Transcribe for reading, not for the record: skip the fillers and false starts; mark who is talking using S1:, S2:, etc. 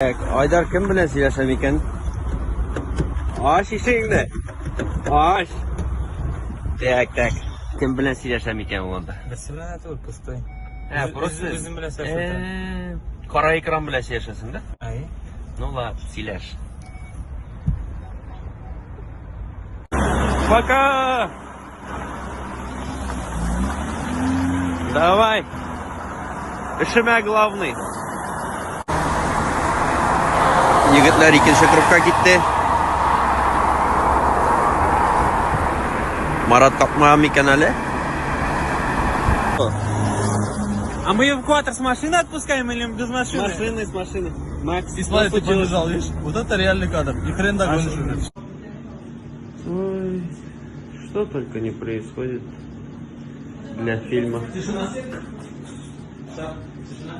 S1: Aydar kim bilan söylesem ekan? Aç işingni. Aç. Tak. Kim bilan söylesem ekan onda?
S2: Biz bilan aytib pusтой.
S1: Ha, просто
S2: O'zim bilan söylesam.
S1: Qora ekran bilan söylesasizda?
S2: Ay.
S1: Ну ладно, сөйлеш. Пока. Давай. Ishime главный. Yigitlar ikkinchi grupga ketdi. Marat qopmagan hali.
S2: А мы эвакуатор с машины отпускаем или без машины?
S1: С машины. Макс,
S2: И смотри, ты побежал, видишь? Вот это реальный кадр. И хрен догонишь уже.
S1: Ой, что только не происходит для фильма.
S2: Тишина. Так, тишина.